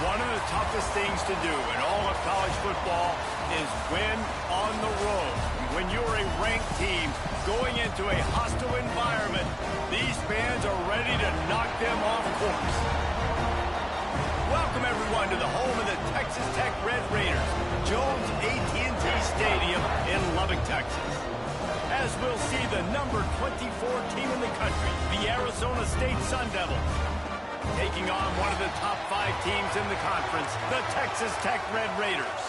One of the toughest things to do in all of college football is win on the road. When you're a ranked team going into a hostile environment, these fans are ready to knock them off course. Welcome, everyone, to the home of the Texas Tech Red Raiders, Jones AT&T Stadium in Lubbock, Texas. As we'll see the number 24 team in the country, the Arizona State Sun Devils, taking on one of the top 5 teams in the conference, the Texas Tech Red Raiders.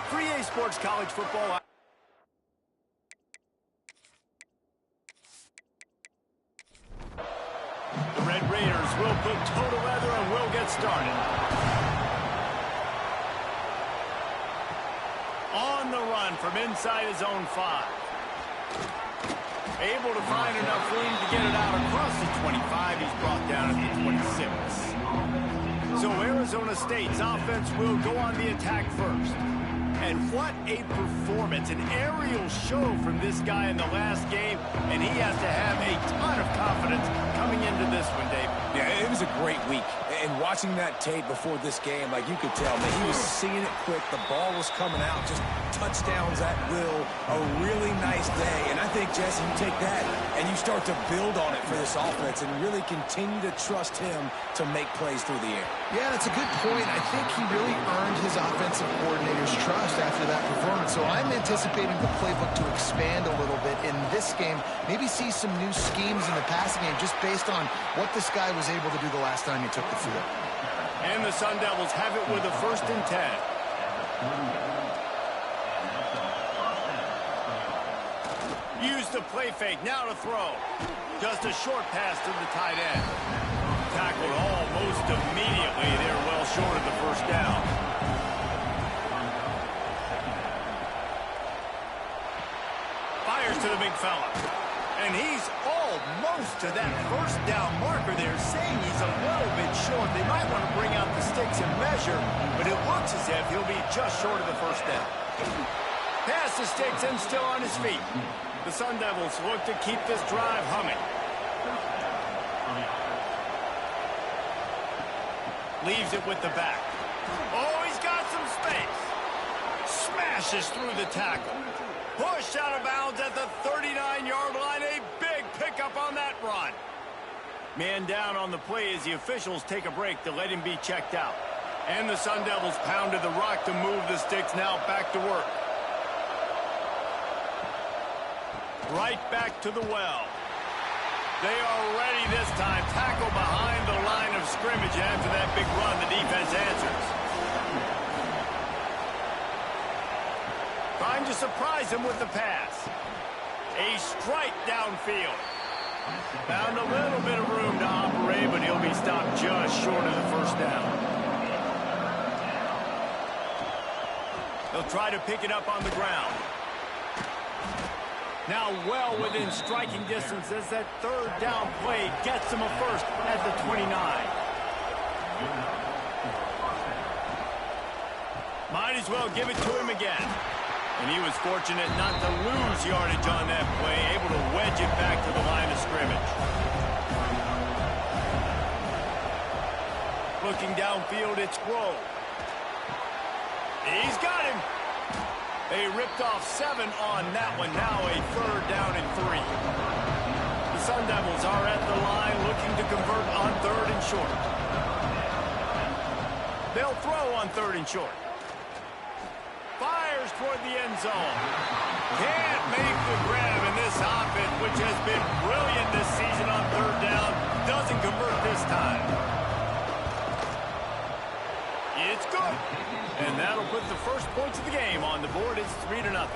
3A Sports College Football. The Red Raiders will put toe to leather and will get started. On the run from inside his own 5. Able to find enough room to get it out across the 25. He's brought down at the 26. So Arizona State's offense will go on the attack first. And what a performance, an aerial show from this guy in the last game, and he has to have a ton of confidence coming into this one, Dave. Yeah, it was a great week. And watching that tape before this game, like you could tell, man, he was seeing it quick. The ball was coming out, just touchdowns at will. A really nice day. And I think, Jesse, you take that and you start to build on it for this offense and really continue to trust him to make plays through the air. Yeah, that's a good point. I think he really earned his offensive coordinator's trust after that performance. So I'm anticipating the playbook to expand a little bit in this game. Maybe see some new schemes in the passing game just based on what this guy was able to do the last time he took the field. And the Sun Devils have it with a 1st and 10. Use the play fake, now to throw. Just a short pass to the tight end. Tackled almost immediately. They're well short of the 1st down. Fires to the big fella. And he's almost to that 1st down marker there, saying he's a little bit short. They might want to bring out the sticks and measure, but it looks as if he'll be just short of the 1st down. Pass the sticks and still on his feet. The Sun Devils look to keep this drive humming. Leaves it with the back. Oh, he's got some space. Smashes through the tackle. Pushed out of bounds at the 39-yard line. A big pickup on that run. Man down on the play as the officials take a break to let him be checked out. And the Sun Devils pounded the rock to move the sticks, now back to work. Right back to the well. They are ready this time. Tackle behind the line of scrimmage. After that big run, the defense answers. Trying to surprise him with the pass. A strike downfield. Found a little bit of room to operate, but he'll be stopped just short of the 1st down. They'll try to pick it up on the ground. Now well within striking distance as that 3rd down play gets him a 1st at the 29. Might as well give it to him again. And he was fortunate not to lose yardage on that play, able to wedge it back to the line of scrimmage. Looking downfield, it's Grove. He's got him. They ripped off 7 on that one. Now a 3rd down and 3. The Sun Devils are at the line looking to convert on 3rd and short. They'll throw on 3rd and short. Fires toward the end zone. Can't make the grab in this offense, which has been brilliant this season on 3rd down. Doesn't convert this time. It's good. And that'll put the 1st points of the game on the board. It's 3-0.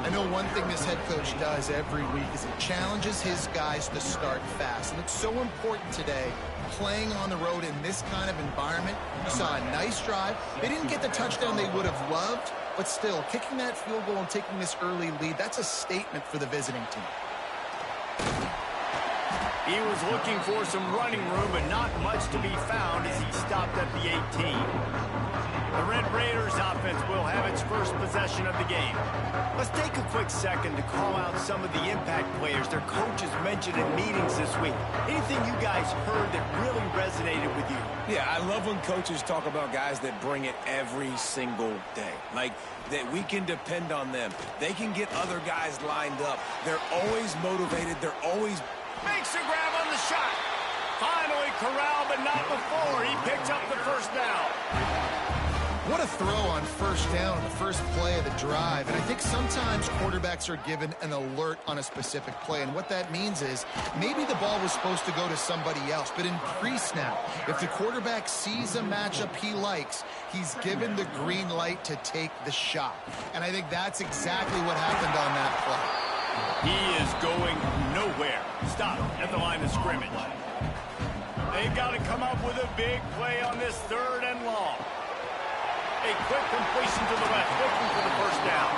I know one thing this head coach does every week is he challenges his guys to start fast. And it's so important today, playing on the road in this kind of environment. You saw a nice drive. They didn't get the touchdown they would have loved, but still, kicking that field goal and taking this early lead, that's a statement for the visiting team. He was looking for some running room, but not much to be found as he stopped at the 18. The Red Raiders offense will have its first possession of the game. Let's take a quick second to call out some of the impact players their coaches mentioned in meetings this week. Anything you guys heard that really resonated with you? Yeah, I love when coaches talk about guys that bring it every single day. Like, that we can depend on them. They can get other guys lined up. They're always motivated. They're always... Makes a grab on the shot. Finally corralled, but not before. He picks up the first down. What a throw on first down, the first play of the drive. And I think sometimes quarterbacks are given an alert on a specific play. And what that means is maybe the ball was supposed to go to somebody else. But in pre-snap, if the quarterback sees a matchup he likes, he's given the green light to take the shot. And I think that's exactly what happened on that play. He is going nowhere. Stop at the line of scrimmage. They've got to come up with a big play on this 3rd and long. A quick completion to the left, looking for the first down.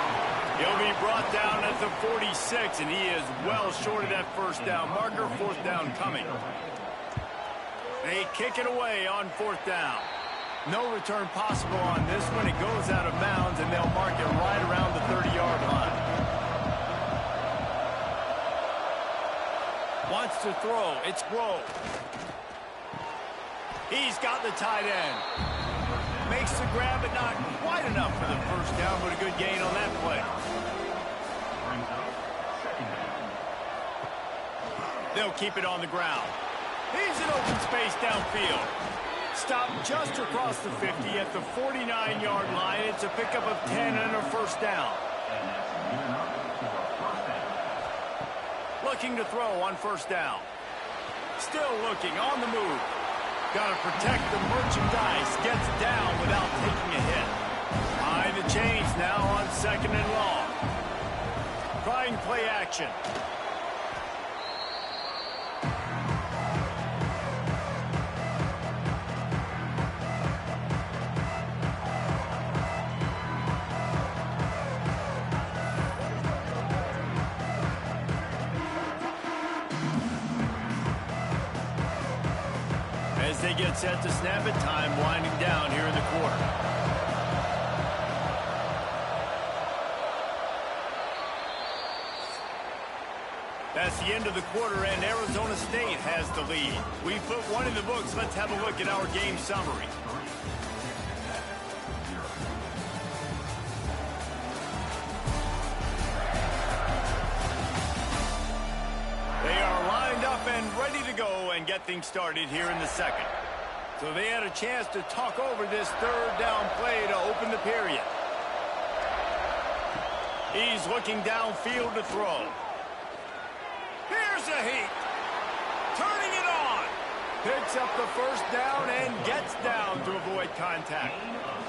He'll be brought down at the 46, and he is well short of that first down marker. 4th down coming. They kick it away on 4th down. No return possible on this one. It goes out of bounds, and they'll mark it right around the 30-yard line. Wants to throw. It's Grove. He's got the tight end. Makes the grab, but not quite enough for the first down, but a good gain on that play. They'll keep it on the ground. He's in open space downfield. Stopped just across the 50 at the 49-yard line. It's a pickup of 10 and a first down. Looking to throw on first down. Still looking on the move. Got to protect the merchandise. Gets down without taking a hit. Behind the chains now on 2nd and long. Trying play action. As they get set to snap it, time winding down here in the quarter. That's the end of the quarter, and Arizona State has the lead. We put one in the books. Let's have a look at our game summary. They are lined up and ready to go and get things started here in the 2nd. So they had a chance to talk over this 3rd down play to open the period. He's looking downfield to throw. Here's a heat. Turning it on. Picks up the first down and gets down to avoid contact.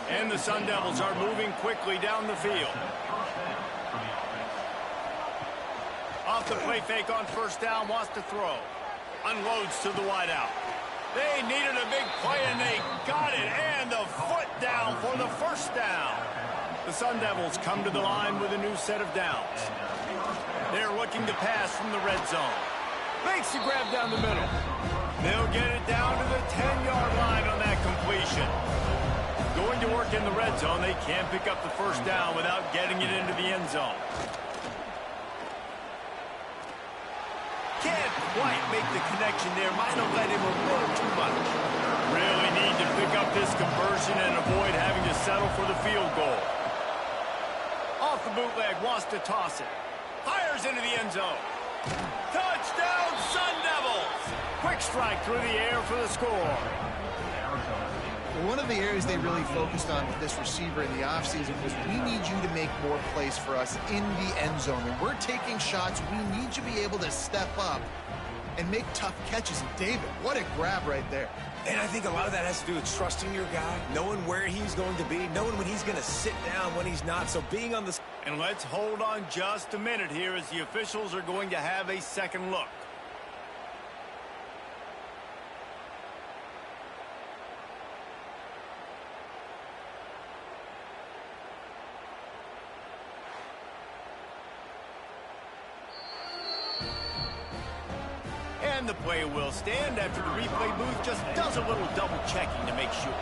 And the Sun Devils are moving quickly down the field. Off the play fake on first down, wants to throw. Unloads to the wideout. They needed a big play, and they got it. And the foot down for the first down. The Sun Devils come to the line with a new set of downs. They're looking to pass from the red zone. Makes the grab down the middle. They'll get it down to the 10-yard line on that completion. Going to work in the red zone. They can't pick up the first down without getting it into the end zone. Can't quite make the connection there. Might have let him a little too much. Really need to pick up this conversion and avoid having to settle for the field goal. Off the bootleg, wants to toss it. Fires into the end zone. Touchdown, Sun Devils! Quick strike through the air for the score. One of the areas they really focused on with this receiver in the offseason was we need you to make more plays for us in the end zone. When we're taking shots, we need you to be able to step up and make tough catches. And David, what a grab right there. And I think a lot of that has to do with trusting your guy, knowing where he's going to be, knowing when he's going to sit down, when he's not. So being on the... And let's hold on just a minute here as the officials are going to have a second look. And the play will stand after the replay booth just does a little double checking to make sure.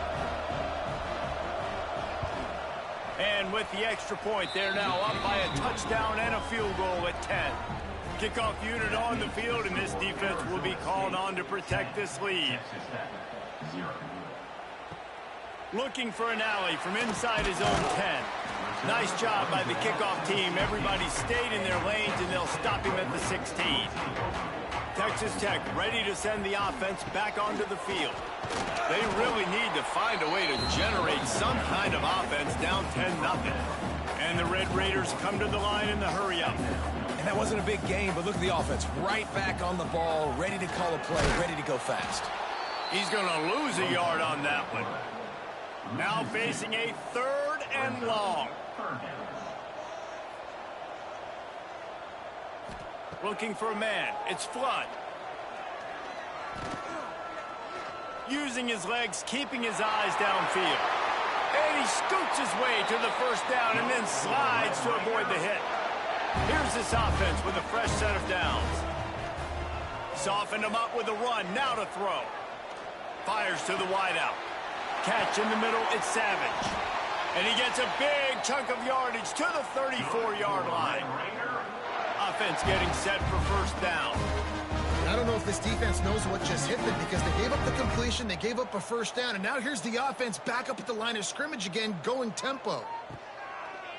And with the extra point, they're now up by a touchdown and a field goal at 10. Kickoff unit on the field, and this defense will be called on to protect this lead. Looking for an alley from inside his own 10. Nice job by the kickoff team. Everybody stayed in their lanes, and they'll stop him at the 16. Texas Tech ready to send the offense back onto the field. They really need to find a way to generate some kind of offense down 10-0. And the Red Raiders come to the line in the hurry-up. And that wasn't a big game, but look at the offense. Right back on the ball, ready to call a play, ready to go fast. He's going to lose a yard on that one. Now facing a 3rd and long. Looking for a man. It's Flood. Using his legs, keeping his eyes downfield. And he scoots his way to the first down and then slides to avoid the hit. Here's this offense with a fresh set of downs. Softened him up with a run. Now to throw. Fires to the wideout. Catch in the middle. It's Savage. And he gets a big chunk of yardage to the 34-yard line. Offense getting set for first down. I don't know if this defense knows what just hit them because they gave up the completion, they gave up a first down, and now here's the offense back up at the line of scrimmage again, going tempo.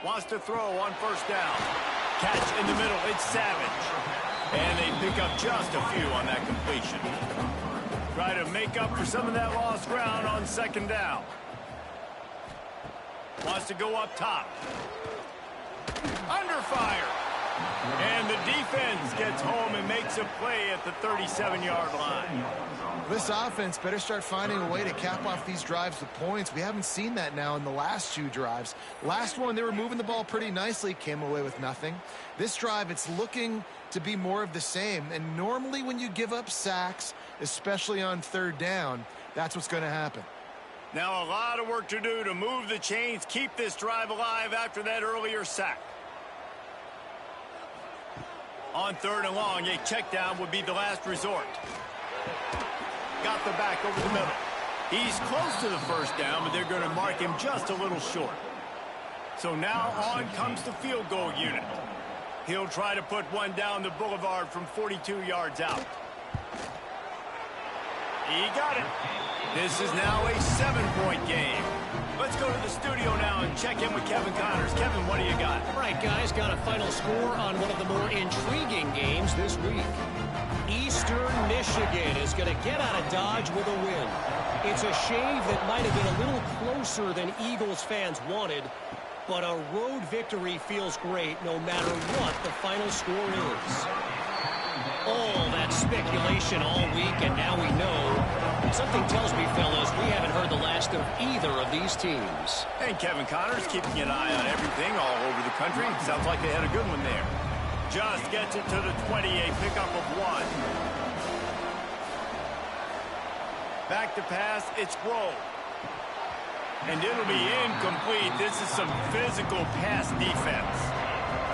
Wants to throw on first down. Catch in the middle. It's Savage. And they pick up just a few on that completion. Try to make up for some of that lost ground on second down. Wants to go up top. Under fire. And the defense gets home and makes a play at the 37-yard line. This offense better start finding a way to cap off these drives with points. We haven't seen that now in the last 2 drives. Last one, they were moving the ball pretty nicely, came away with nothing. This drive, it's looking to be more of the same. And normally when you give up sacks, especially on 3rd down, that's what's going to happen. Now a lot of work to do to move the chains, keep this drive alive after that earlier sack. On 3rd and long, a check down would be the last resort. Got the back over the middle. He's close to the first down, but they're going to mark him just a little short. So now on comes the field goal unit. He'll try to put one down the boulevard from 42 yards out. He got it. This is now a 7-point game. Let's go to the studio now and check in with Kevin Connors. Kevin, what do you got? All right, guys, got a final score on one of the more intriguing games this week. Eastern Michigan is going to get out of Dodge with a win. It's a shave that might have been a little closer than Eagles fans wanted, but a road victory feels great no matter what the final score is. All that speculation all week, and now we know. Something tells me, fellas, we haven't heard the last of either of these teams. And Kevin Connors keeping an eye on everything all over the country. Sounds like they had a good one there. Just gets it to the 20, a pickup of 1. Back to pass, it's Rowe. And it'll be incomplete. This is some physical pass defense.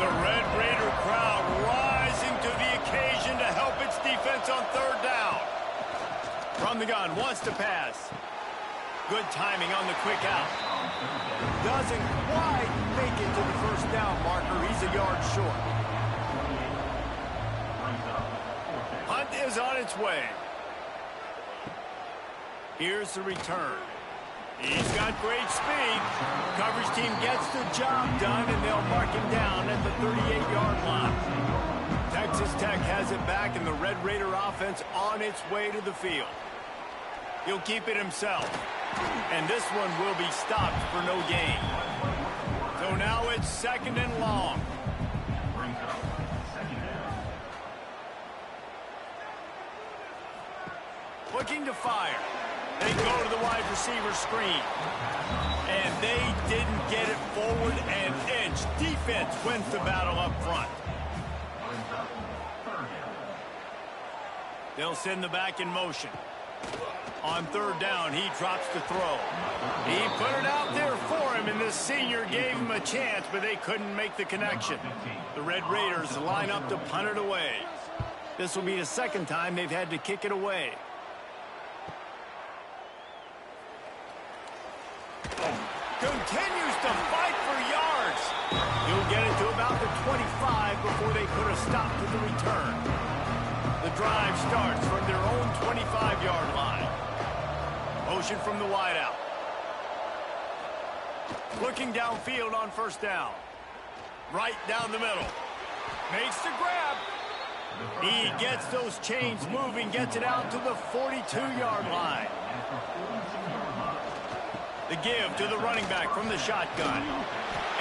The Red Raider crowd rising to the occasion to help its defense on 3rd down. From the gun, wants to pass. Good timing on the quick out. Doesn't quite make it to the first down marker. He's a yard short. Hunt is on its way. Here's the return. He's got great speed. Coverage team gets the job done, and they'll mark him down at the 38-yard line. Texas Tech has it back, and the Red Raider offense on its way to the field. He'll keep it himself, and this one will be stopped for no gain. So now it's 2nd and long. Looking to fire. They go to the wide receiver screen. And they didn't get it forward an inch. Defense wins the battle up front. They'll send the back in motion. On 3rd down, he drops the throw. He put it out there for him, and the senior gave him a chance, but they couldn't make the connection. The Red Raiders line up to punt it away. This will be the second time they've had to kick it away. Continues to fight for yards. He'll get it to about the 25 before they put a stop to the return. The drive starts from their own 25-yard line. Motion from the wideout. Looking downfield on first down. Right down the middle. Makes the grab. He gets those chains moving, gets it out to the 42-yard line. The give to the running back from the shotgun.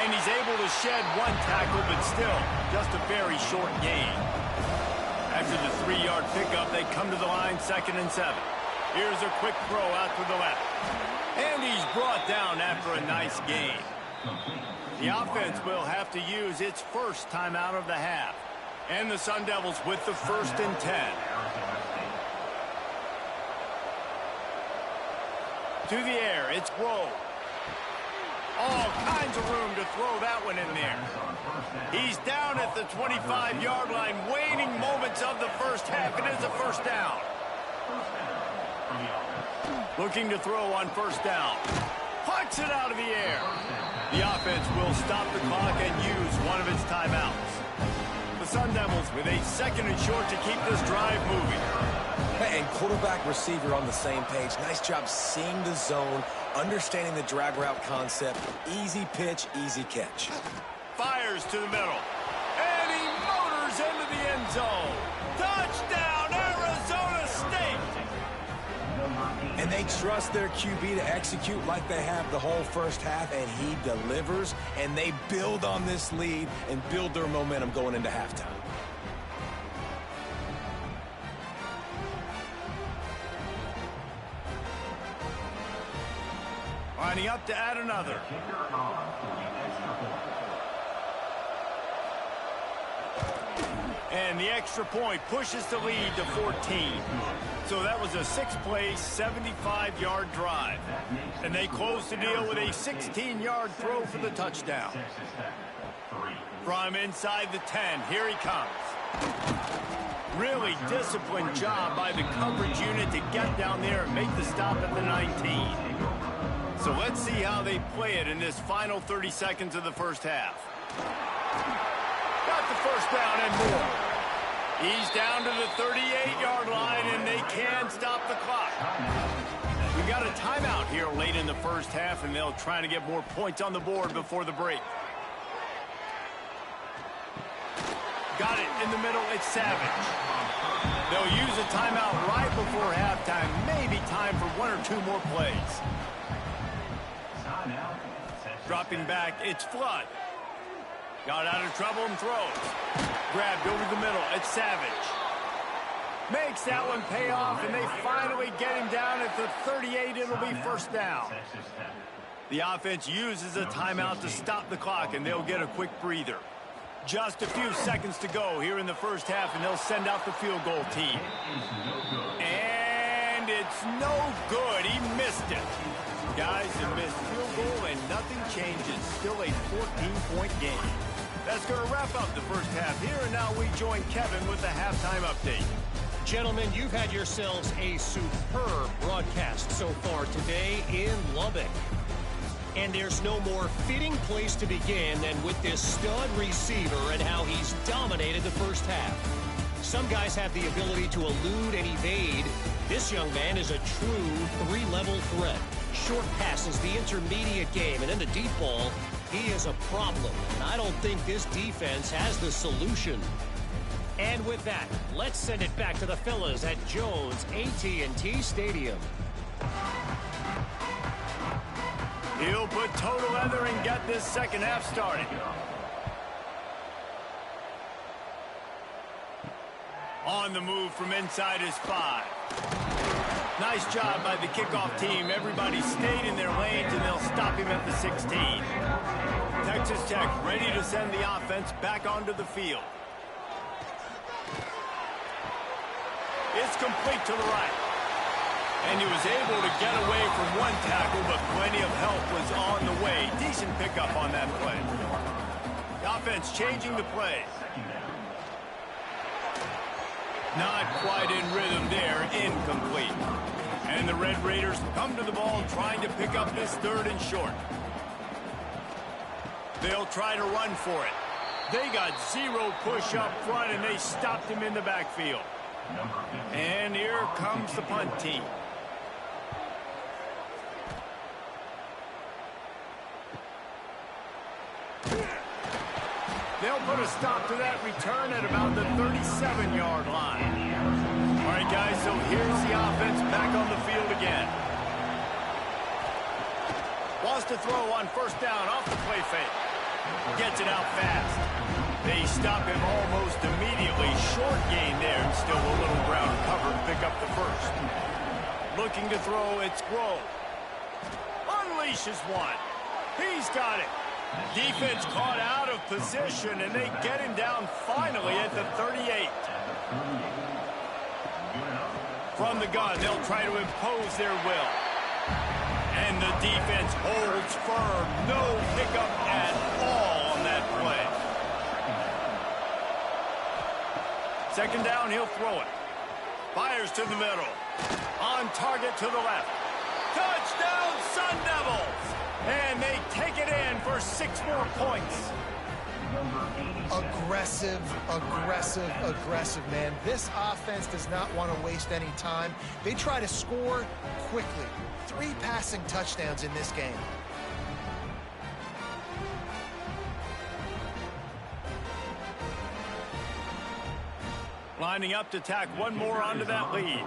And he's able to shed one tackle, but still just a very short gain. After the 3-yard pickup, they come to the line 2nd and 7. Here's a quick throw out to the left. And he's brought down after a nice gain. The offense will have to use its first timeout of the half. And the Sun Devils with the 1st and 10. To the air, it's Rowe. All kinds of room to throw that one in there. He's down at the 25-yard line, waning moments of the first half. It is a first down. Looking to throw on first down. Pucks it out of the air. The offense will stop the clock and use one of its timeouts. The Sun Devils with a 2nd and short to keep this drive moving. And quarterback receiver on the same page. Nice job seeing the zone, understanding the drag route concept. Easy pitch, easy catch. Fires to the middle. And he motors into the end zone. Touchdown, Arizona State! And they trust their QB to execute like they have the whole first half, and he delivers, and they build on this lead and build their momentum going into halftime. Lining up to add another. And the extra point pushes the lead to 14. So that was a 6-play, 75-yard drive. And they close the deal with a 16-yard throw for the touchdown. From inside the 10, here he comes. Really disciplined job by the coverage unit to get down there and make the stop at the 19. So let's see how they play it in this final 30 seconds of the first half. Got the first down and more. He's down to the 38-yard line, and they can stop the clock. We've got a timeout here late in the first half, and they'll try to get more points on the board before the break. Got it in the middle. It's Savage. They'll use a timeout right before halftime. Maybe time for 1 or 2 more plays. Dropping back, it's Flood. Got out of trouble and throws. Grabbed over the middle, it's Savage. Makes that one pay off, and they finally get him down at the 38. It'll be first down. The offense uses a timeout to stop the clock, and they'll get a quick breather. Just a few seconds to go here in the first half, and they'll send out the field goal team. And it's no good. He missed it. Guys, a missed field goal, and nothing changes. Still a 14-point game. That's going to wrap up the first half here, and now we join Kevin with the halftime update. Gentlemen, you've had yourselves a superb broadcast so far today in Lubbock. And there's no more fitting place to begin than with this stud receiver and how he's dominated the first half. Some guys have the ability to elude and evade. This young man is a true 3-level threat. Short passes, the intermediate game, and in the deep ball, he is a problem. And I don't think this defense has the solution. And with that, let's send it back to the fellas at Jones AT&T Stadium. He'll put total leather and get this second half started. On the move from inside his 5. Nice job by the kickoff team. Everybody stayed in their lanes, and they'll stop him at the 16. Texas Tech ready to send the offense back onto the field. It's complete to the right. And he was able to get away from one tackle, but plenty of help was on the way. Decent pickup on that play. The offense changing the play. Not quite in rhythm there, incomplete. And the Red Raiders come to the ball trying to pick up this 3rd and short. They'll try to run for it. They got 0 push up front, and they stopped him in the backfield. And here comes the punt team. They'll put a stop to that return at about the 37-yard line. All right, guys, so here's the offense back on the field again. Wants to throw on 1st down off the play fake. Gets it out fast. They stop him almost immediately. Short gain there, and still a little ground cover to pick up the 1st. Looking to throw, it's Grove. Unleashes one. He's got it. Defense caught out of position, and they get him down finally at the 38. From the gun, they'll try to impose their will. And the defense holds firm. No pickup at all on that play. 2nd down, he'll throw it. Fires to the middle. On target to the left. Touchdown, Sun Devils! And they take it in for 6 more points. Aggressive, aggressive, aggressive, man. This offense does not want to waste any time. They try to score quickly. 3 passing touchdowns in this game. Lining up to tack one more onto that lead.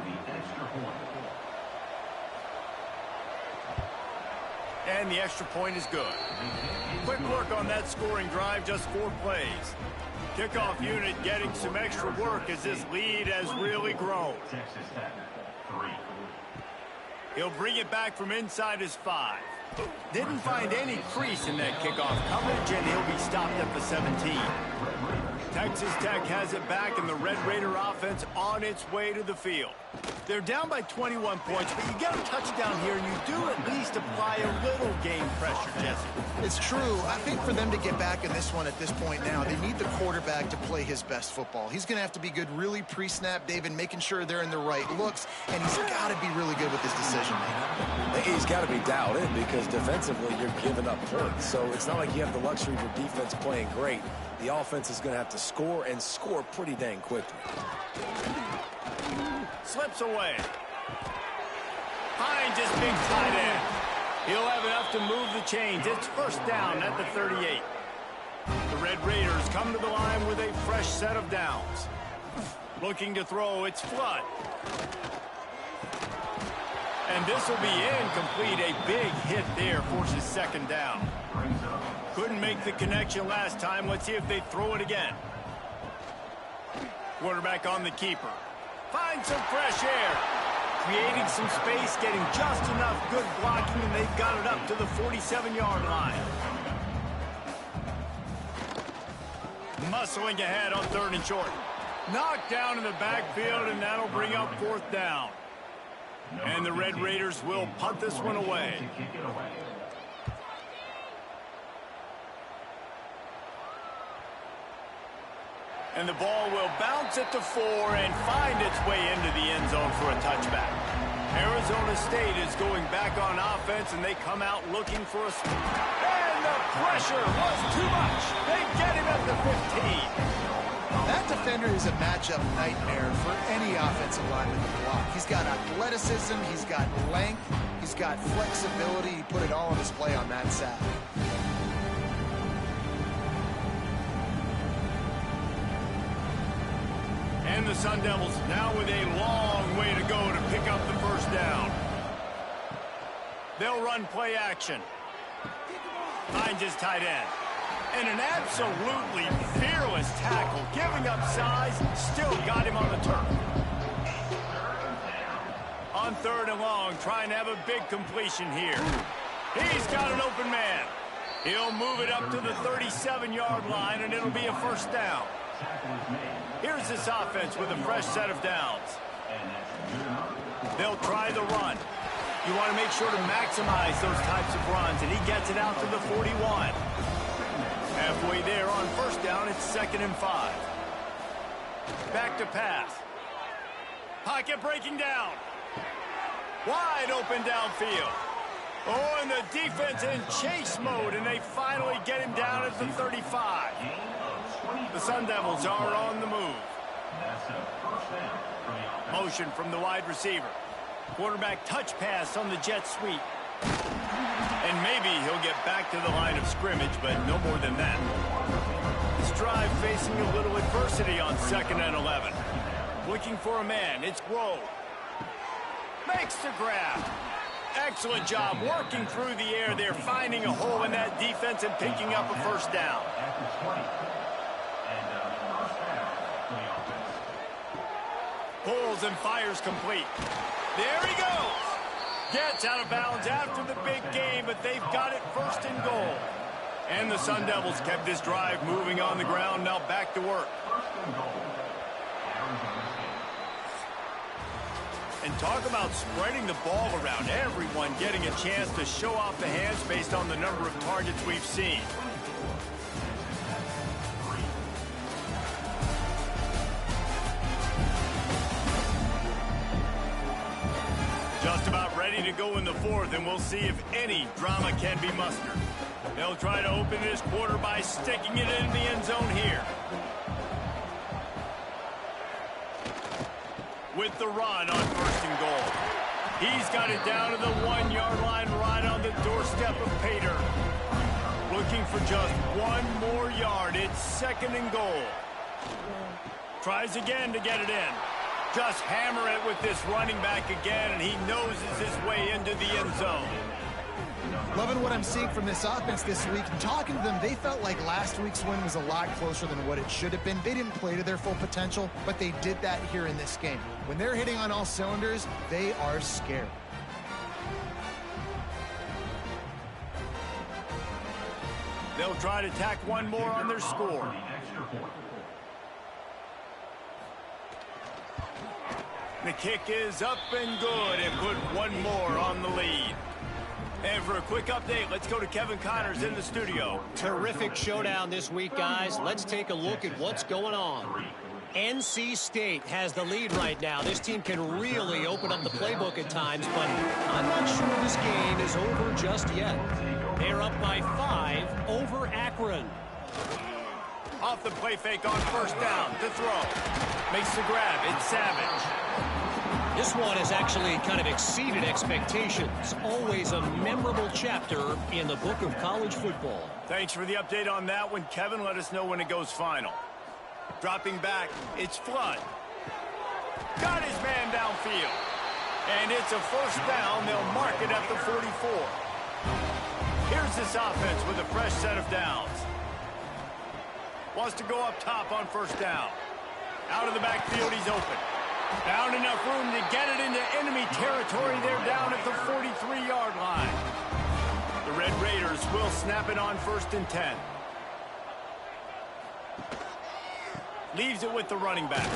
And the extra point is good. Quick work on that scoring drive, just 4 plays. Kickoff unit getting some extra work as this lead has really grown. He'll bring it back from inside his 5. Didn't find any crease in that kickoff coverage, and he'll be stopped at the 17. Texas Tech has it back, and the Red Raider offense on its way to the field. They're down by 21 points, but you get a touchdown here, and you do at least apply a little game pressure, Jesse. It's true. I think for them to get back in this one at this point now, they need the quarterback to play his best football. He's going to have to be good really pre-snap, David, making sure they're in the right looks, and he's got to be really good with his decision-making. He's got to be dialed in because defensively you're giving up points. So it's not like you have the luxury of your defense playing great. The offense is going to have to score and score pretty dang quickly. Slips away. Hines is big tight end. He'll have enough to move the chains. It's 1st down at the 38. The Red Raiders come to the line with a fresh set of downs. Looking to throw, it's Flood. And this will be incomplete. A big hit there forces 2nd down. Couldn't make the connection last time. Let's see if they throw it again. Quarterback on the keeper. Finds some fresh air. Creating some space, getting just enough good blocking, and they've got it up to the 47-yard line. Muscling ahead on 3rd and short. Knocked down in the backfield, and that'll bring up 4th down. And the Red Raiders will punt this one away. And the ball will bounce it to 4 and find its way into the end zone for a touchback. Arizona State is going back on offense, and they come out looking for a... And the pressure was too much. They get him at the 15. That defender is a matchup nightmare for any offensive lineman to block. He's got athleticism, he's got length, he's got flexibility. He put it all on display on that sack. And the Sun Devils now with a long way to go to pick up the 1st down. They'll run play action. Finds his tight end. And an absolutely fearless tackle, giving up size, still got him on the turf. On 3rd and long, trying to have a big completion here. He's got an open man. He'll move it up to the 37-yard line, and it'll be a 1st down. Here's this offense with a fresh set of downs. They'll try the run. You want to make sure to maximize those types of runs, and he gets it out to the 41. Halfway there on 1st down, it's 2nd and 5. Back to pass. Pocket breaking down. Wide open downfield. Oh, and the defense in chase mode, and they finally get him down at the 35. The Sun Devils are on the move. Motion from the wide receiver. Quarterback touch pass on the jet sweep. And maybe he'll get back to the line of scrimmage, but no more than that. This drive facing a little adversity on 2nd and 11. Looking for a man. It's Rowe. Makes the grab. Excellent job working through the air there, finding a hole in that defense and picking up a first down. Pulls and fires complete. There he goes. Gets out of bounds after the big game, but they've got it 1st and goal. And the Sun Devils kept this drive moving on the ground. Now back to work. And talk about spreading the ball around. Everyone getting a chance to show off the hands based on the number of targets we've seen. Just about ready to go in the 4th, and we'll see if any drama can be mustered. They'll try to open this quarter by sticking it in the end zone here. With the run on 1st and goal. He's got it down to the 1-yard line right on the doorstep of Pater. Looking for just 1 more yard. It's 2nd and goal. Tries again to get it in. Just hammer it with this running back again, and he noses his way into the end zone. Loving what I'm seeing from this offense this week. And talking to them, they felt like last week's win was a lot closer than what it should have been. They didn't play to their full potential, but they did that here in this game. When they're hitting on all cylinders, they are scared. They'll try to tack 1 more on their score. The kick is up and good, and put 1 more on the lead. And for a quick update, let's go to Kevin Connors in the studio. Terrific showdown this week, guys. Let's take a look at what's going on. NC State has the lead right now. This team can really open up the playbook at times, but I'm not sure this game is over just yet. They're up by 5 over Akron. Off the play fake on 1st down to throw. Makes the grab. It's Savage. This one has actually kind of exceeded expectations. Always a memorable chapter in the book of college football. Thanks for the update on that one, Kevin. Let us know when it goes final. Dropping back, it's Flood. Got his man downfield. And it's a 1st down. They'll mark it at the 44. Here's this offense with a fresh set of downs. Wants to go up top on 1st down. Out of the backfield, he's open. Found enough room to get it into enemy territory. They're down at the 43-yard line. The Red Raiders will snap it on 1st and 10. Leaves it with the running back.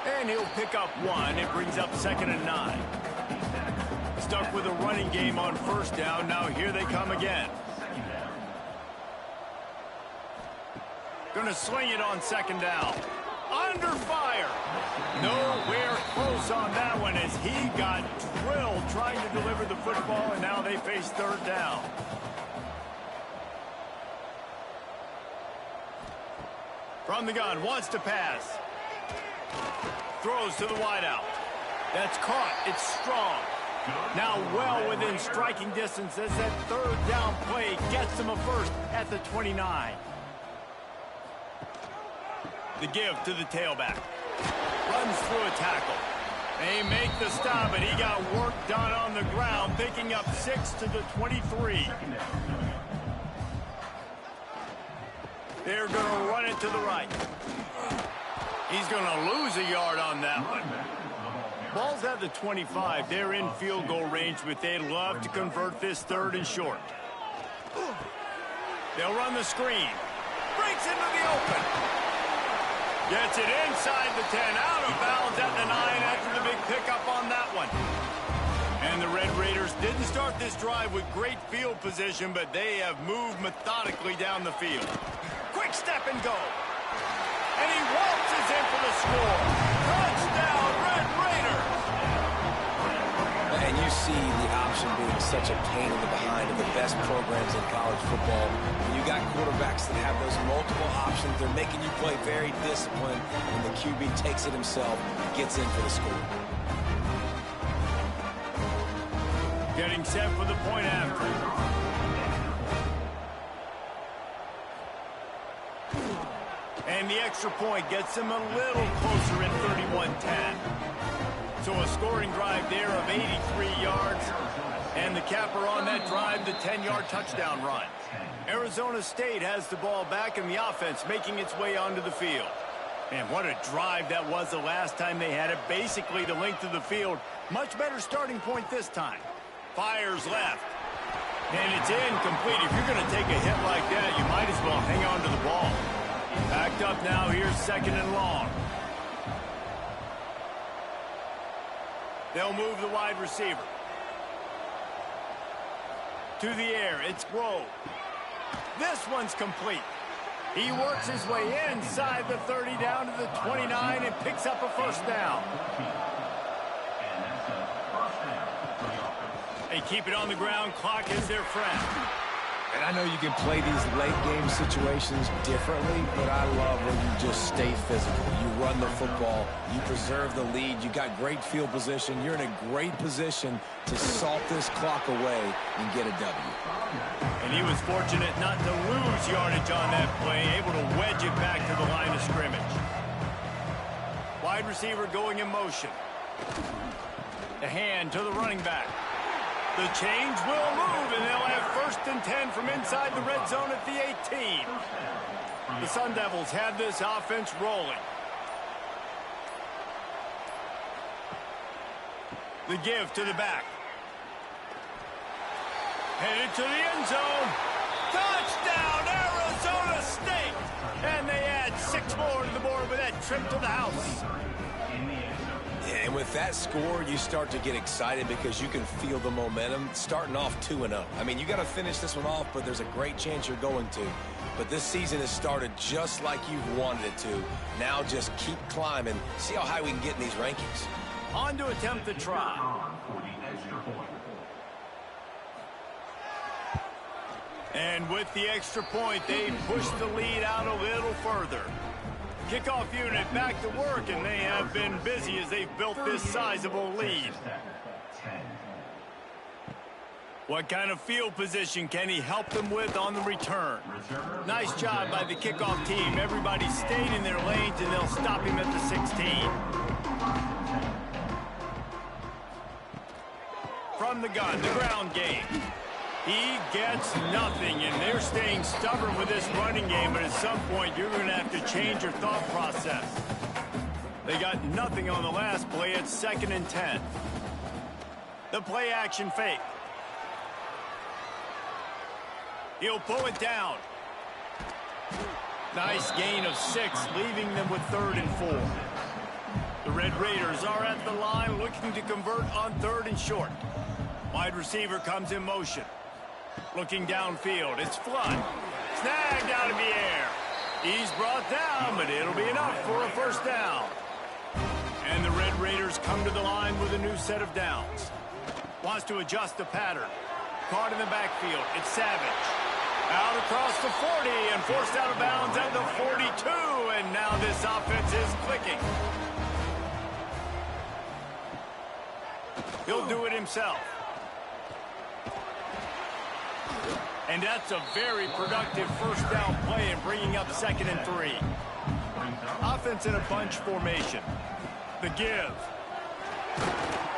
And he'll pick up 1. It brings up 2nd and 9. Stuck with a running game on 1st down. Now here they come again. Gonna sling it on 2nd down. Under fire. Nowhere close on that one as he got drilled trying to deliver the football, and now they face 3rd down. From the gun, wants to pass. Throws to the wideout. That's caught. It's strong. Now well within striking distance as that 3rd down play gets him a 1st at the 29. The give to the tailback. Runs through a tackle. They make the stop, and he got work done on the ground, picking up 6 to the 23. They're going to run it to the right. He's going to lose a yard on that one. Ball's at the 25. They're in field goal range, but they'd love to convert this 3rd and short. They'll run the screen. Breaks into the open. Gets it inside the 10, out of bounds at the 9 after the big pickup on that one. And the Red Raiders didn't start this drive with great field position, but they have moved methodically down the field. Quick step and go. And he waltzes in for the score. Touchdown! see the option being such a pain in the behind of the best programs in college football. When you got quarterbacks that have those multiple options, they're making you play very disciplined, and the QB takes it himself, gets in for the score. Getting set for the point after. And the extra point gets him a little closer at 31-10. So a scoring drive there of 83 yards. And the capper on that drive, the 10-yard touchdown run. Arizona State has the ball back in the offense, making its way onto the field. And what a drive that was the last time they had it. Basically the length of the field. Much better starting point this time. Fires left. And it's incomplete. If you're going to take a hit like that, you might as well hang on to the ball. Backed up now, here's 2nd and long. They'll move the wide receiver. To the air, it's Grove. This one's complete. He works his way inside the 30 down to the 29 and picks up a first down. They keep it on the ground. Clock is their friend. And I know you can play these late-game situations differently, but I love when you just stay physical. You run the football. You preserve the lead. You got great field position. You're in a great position to salt this clock away and get a W. And he was fortunate not to lose yardage on that play, able to wedge it back to the line of scrimmage. Wide receiver going in motion. The hand to the running back. The change will move, and they'll have 1st and 10 from inside the red zone at the 18. The Sun Devils have this offense rolling. The give to the back. Headed to the end zone. Touchdown, Arizona State! And they add 6 more to the board with that trip to the house. And with that score, you start to get excited because you can feel the momentum starting off 2-0. I mean, you got to finish this one off, but there's a great chance you're going to. But this season has started just like you've wanted it to. Now just keep climbing. See how high we can get in these rankings. On to attempt the try. And with the extra point, they push the lead out a little further. Kickoff unit back to work, and they have been busy as they've built this sizable lead. What kind of field position can he help them with on the return? Nice job by the kickoff team. Everybody stayed in their lanes, and they'll stop him at the 16. From the gun, the ground game. He gets nothing, and they're staying stubborn with this running game, but at some point you're going to have to change your thought process. They got nothing on the last play. It's 2nd and 10. The play action fake. He'll pull it down. Nice gain of 6, leaving them with 3rd and 4. The Red Raiders are at the line looking to convert on 3rd and short. Wide receiver comes in motion. Looking downfield, it's Flood. Snagged out of the air. He's brought down, but it'll be enough for a first down. And the Red Raiders come to the line with a new set of downs. Wants to adjust the pattern. Caught in the backfield, it's Savage. Out across the 40 and forced out of bounds at the 42. And now this offense is clicking. He'll do it himself. And that's a very productive first down play and bringing up 2nd and 3. Offense in a bunch formation. The give.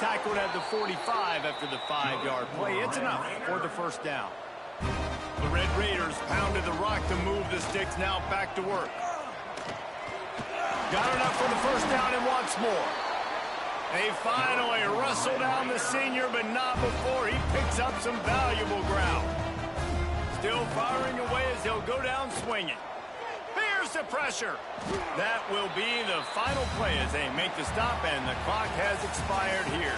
Tackled at the 45 after the 5-yard play. It's enough for the first down. The Red Raiders pounded the rock to move the sticks. Now back to work. Got enough for the first down and wants more. They finally wrestle down the senior, but not before he picks up some valuable ground. Still firing away as he'll go down swinging. Here's the pressure. That will be the final play as they make the stop, and the clock has expired here.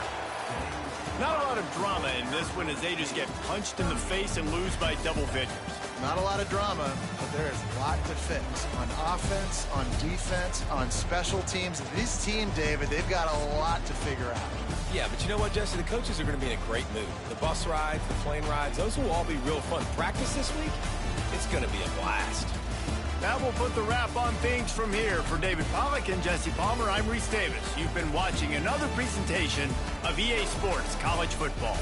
Not a lot of drama in this one as they just get punched in the face and lose by double figures. Not a lot of drama, but there is a lot to fix on offense, on defense, on special teams. This team, David, they've got a lot to figure out. Yeah, but you know what, Jesse? The coaches are going to be in a great mood. The bus rides, the plane rides, those will all be real fun. Practice this week, it's going to be a blast. That will put the wrap on things from here. For David Pollack and Jesse Palmer, I'm Reese Davis. You've been watching another presentation of EA Sports College Football.